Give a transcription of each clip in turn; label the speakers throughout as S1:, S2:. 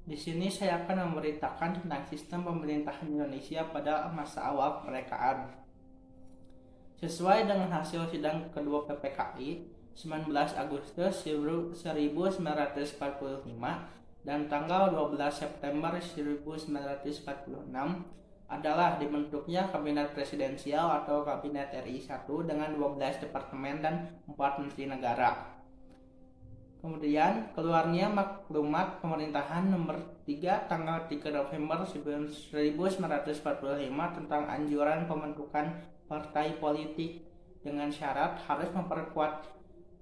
S1: Di sini saya akan memberitakan tentang sistem pemerintahan Indonesia pada masa awal kemerdekaan. Sesuai dengan hasil sidang kedua PPKI 19 Agustus 1945 dan tanggal 12 September 1946 adalah dibentuknya Kabinet Presidensial atau Kabinet RI 1 dengan 12 departemen dan 4 menteri negara. Kemudian keluarnya maklumat pemerintahan nomor 3 tanggal 3 November 1945 tentang anjuran pembentukan partai politik dengan syarat harus memperkuat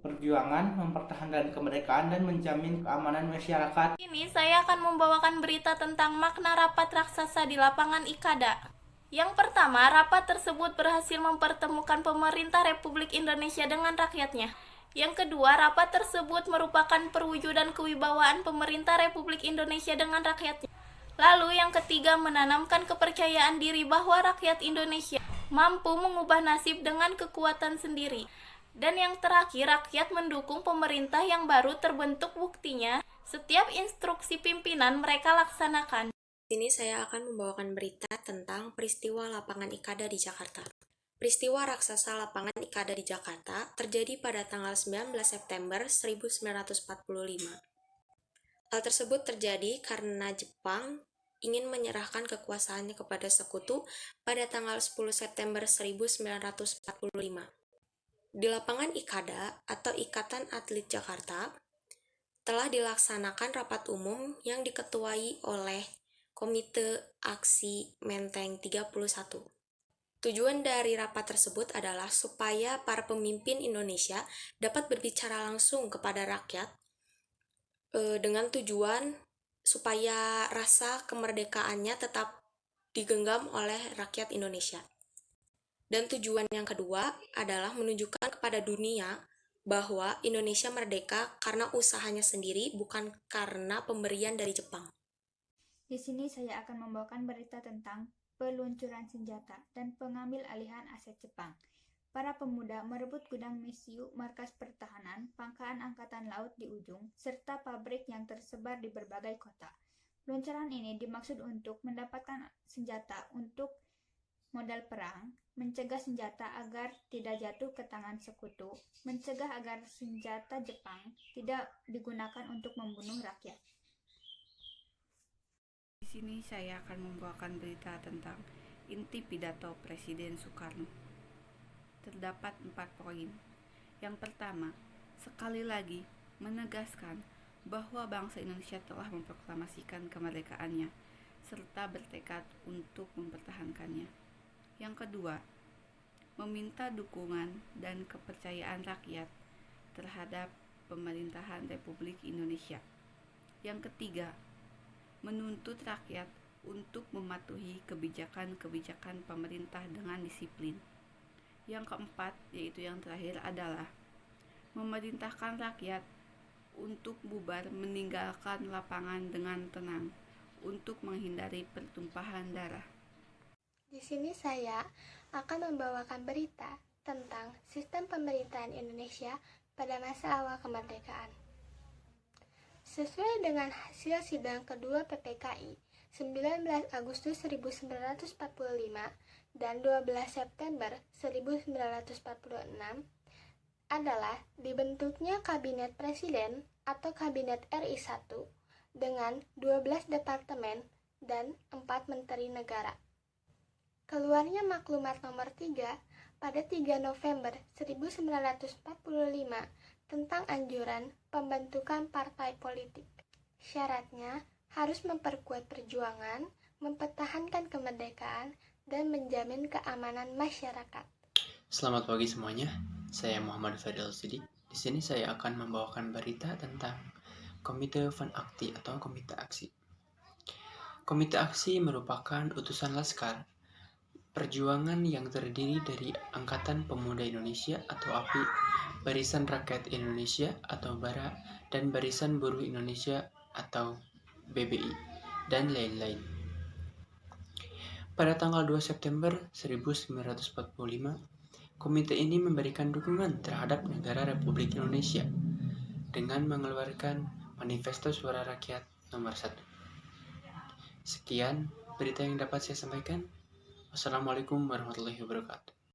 S1: perjuangan, mempertahankan kemerdekaan dan menjamin keamanan masyarakat.
S2: Ini saya akan membawakan berita tentang makna rapat raksasa di lapangan Ikada. Yang pertama, rapat tersebut berhasil mempertemukan pemerintah Republik Indonesia dengan rakyatnya. Yang kedua, rapat tersebut merupakan perwujudan kewibawaan pemerintah Republik Indonesia dengan rakyatnya. Lalu yang ketiga, menanamkan kepercayaan diri bahwa rakyat Indonesia mampu mengubah nasib dengan kekuatan sendiri. Dan yang terakhir, rakyat mendukung pemerintah yang baru terbentuk, buktinya setiap instruksi pimpinan mereka laksanakan.
S3: Di sini saya akan membawakan berita tentang peristiwa lapangan Ikada di Jakarta. Peristiwa raksasa lapangan Ikada di Jakarta terjadi pada tanggal 19 September 1945. Hal tersebut terjadi karena Jepang ingin menyerahkan kekuasaannya kepada sekutu pada tanggal 10 September 1945. Di lapangan Ikada atau Ikatan Atlet Jakarta telah dilaksanakan rapat umum yang diketuai oleh Komite Aksi Menteng 31. Tujuan dari rapat tersebut adalah supaya para pemimpin Indonesia dapat berbicara langsung kepada rakyat dengan tujuan supaya rasa kemerdekaannya tetap digenggam oleh rakyat Indonesia. Dan tujuan yang kedua adalah menunjukkan kepada dunia bahwa Indonesia merdeka karena usahanya sendiri, bukan karena pemberian dari Jepang.
S4: Di sini saya akan membawakan berita tentang peluncuran senjata dan pengambil alihan aset Jepang. Para pemuda merebut gudang Misiu, markas pertahanan, pangkalan angkatan laut di ujung, serta pabrik yang tersebar di berbagai kota. Peluncuran ini dimaksud untuk mendapatkan senjata untuk modal perang, mencegah senjata agar tidak jatuh ke tangan sekutu, mencegah agar senjata Jepang tidak digunakan untuk membunuh rakyat.
S5: Di sini saya akan membawakan berita tentang inti pidato Presiden Soekarno. Terdapat 4 poin. Yang pertama, sekali lagi menegaskan bahwa bangsa Indonesia telah memproklamasikan kemerdekaannya serta bertekad untuk mempertahankannya. Yang kedua, meminta dukungan dan kepercayaan rakyat terhadap pemerintahan Republik Indonesia. Yang ketiga, menuntut rakyat untuk mematuhi kebijakan-kebijakan pemerintah dengan disiplin. Yang keempat, yaitu yang terakhir adalah memerintahkan rakyat untuk bubar meninggalkan lapangan dengan tenang untuk menghindari pertumpahan darah.
S6: Di sini saya akan membawakan berita tentang sistem pemerintahan Indonesia pada masa awal kemerdekaan. Sesuai dengan hasil sidang kedua PPKI 19 Agustus 1945 dan 12 September 1946 adalah dibentuknya Kabinet Presiden atau Kabinet RI 1 dengan 12 departemen dan 4 menteri negara. Keluarnya maklumat nomor 3 pada 3 November 1945 tentang anjuran pembentukan partai politik. Syaratnya harus memperkuat perjuangan, mempertahankan kemerdekaan, dan menjamin keamanan masyarakat.
S7: Selamat pagi semuanya, saya Muhammad Fadil Sidik. Di sini saya akan membawakan berita tentang Komite Van Akti atau Komite Aksi. Komite Aksi merupakan utusan laskar perjuangan yang terdiri dari Angkatan Pemuda Indonesia atau API, Barisan Rakyat Indonesia atau BARA, dan Barisan Buruh Indonesia atau BBI, dan lain-lain. Pada tanggal 2 September 1945, komite ini memberikan dukungan terhadap negara Republik Indonesia dengan mengeluarkan Manifesto Suara Rakyat nomor 1. Sekian berita yang dapat saya sampaikan. Wassalamualaikum warahmatullahi wabarakatuh.